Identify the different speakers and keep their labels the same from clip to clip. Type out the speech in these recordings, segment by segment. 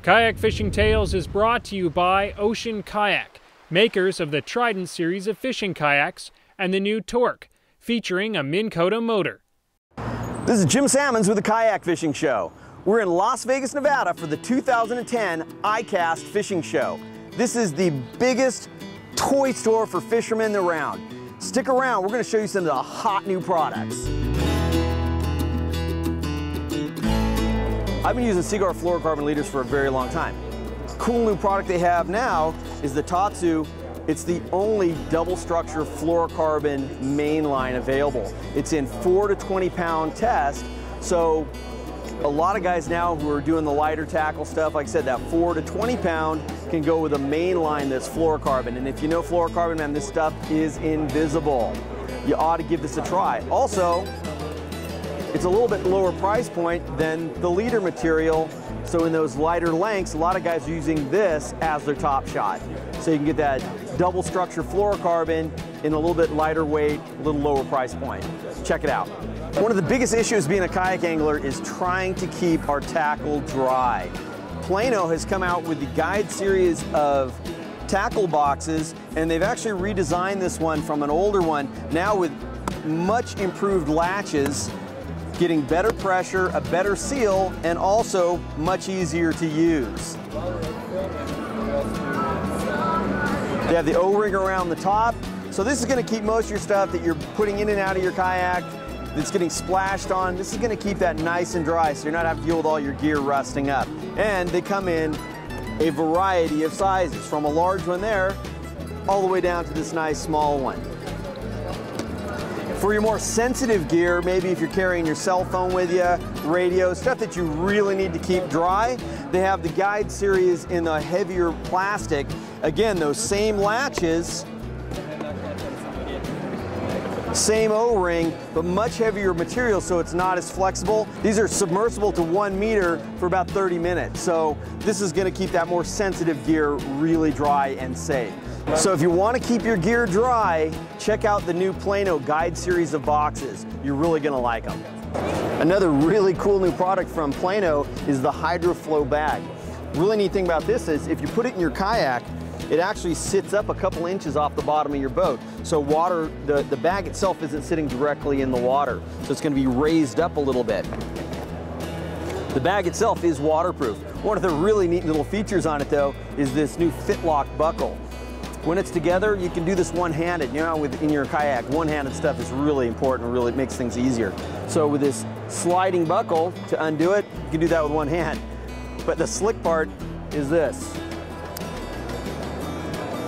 Speaker 1: Kayak Fishing Tales is brought to you by Ocean Kayak, makers of the Trident series of fishing kayaks and the new Torque, featuring a Minn Kota motor.
Speaker 2: This is Jim Sammons with the Kayak Fishing Show. We're in Las Vegas, Nevada for the 2010 iCast Fishing Show. This is the biggest toy store for fishermen around. Stick around, we're going to show you some of the hot new products. I've been using Seaguar fluorocarbon leaders for a very long time. Cool new product they have now is the Tatsu. It's the only double structure fluorocarbon mainline available. It's in 4 to 20 pound test, so a lot of guys now who are doing the lighter tackle stuff, like I said, that 4 to 20 pound can go with a mainline that's fluorocarbon. And if you know fluorocarbon, man, this stuff is invisible. You ought to give this a try. Also, it's a little bit lower price point than the leader material. So in those lighter lengths, a lot of guys are using this as their top shot. So you can get that double structure fluorocarbon in a little bit lighter weight, a little lower price point. Check it out. One of the biggest issues being a kayak angler is trying to keep our tackle dry. Plano has come out with the guide series of tackle boxes, and they've actually redesigned this one from an older one, now with much improved latches, getting better pressure, a better seal, and also much easier to use. They have the O-ring around the top, so this is going to keep most of your stuff that you're putting in and out of your kayak that's getting splashed on. This is going to keep that nice and dry, so you're not having to deal with all your gear rusting up. And they come in a variety of sizes, from a large one there all the way down to this nice small one. For your more sensitive gear, maybe if you're carrying your cell phone with you, radio, stuff that you really need to keep dry, they have the guide series in the heavier plastic. Again, those same latches, same O-ring, but much heavier material, so it's not as flexible. These are submersible to 1 meter for about 30 minutes. So this is going to keep that more sensitive gear really dry and safe. So if you want to keep your gear dry, check out the new Plano guide series of boxes. You're really going to like them. Another really cool new product from Plano is the HydroFlow bag. Really neat thing about this is if you put it in your kayak, it actually sits up a couple inches off the bottom of your boat. So water, the bag itself isn't sitting directly in the water. So it's going to be raised up a little bit. The bag itself is waterproof. One of the really neat little features on it though is this new FitLock buckle. When it's together, you can do this one-handed. You know, in your kayak, one-handed stuff is really important, really makes things easier. So with this sliding buckle to undo it, you can do that with one hand. But the slick part is this.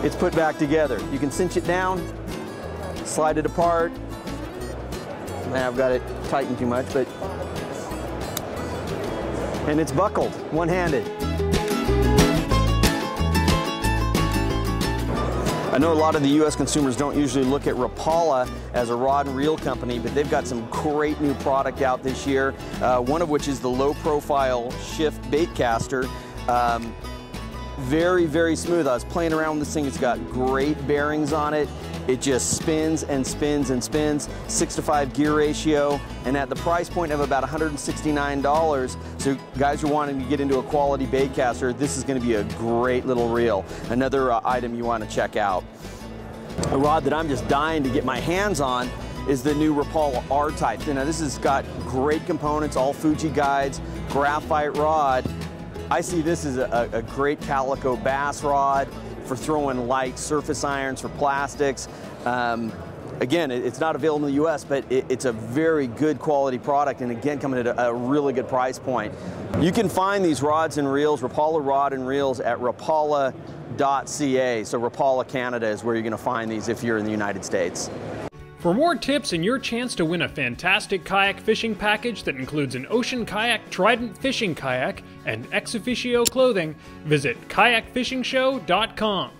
Speaker 2: It's put back together. You can cinch it down, slide it apart. I've got it tightened too much, but, and it's buckled, one-handed. I know a lot of the U.S. consumers don't usually look at Rapala as a rod and reel company, but they've got some great new product out this year, one of which is the low-profile shift bait caster. Very, very smooth. I was playing around with this thing. It's got great bearings on it. It just spins and spins and spins, 6:5 gear ratio, and at the price point of about $169. So guys who are wanting to get into a quality bait caster, this is going to be a great little reel. Another item you want to check out. A rod that I'm just dying to get my hands on is the new Rapala R-Type. You know, this has got great components, all Fuji guides, graphite rod. I see this as a great calico bass rod for throwing light surface irons for plastics. Again, it's not available in the US, but it's a very good quality product, and again, coming at a really good price point. You can find these rods and reels, Rapala rod and reels, at rapala.ca. So Rapala Canada is where you're going to find these if you're in the United States.
Speaker 1: For more tips and your chance to win a fantastic kayak fishing package that includes an Ocean Kayak Trident fishing kayak and ex officio clothing, visit kayakfishingshow.com.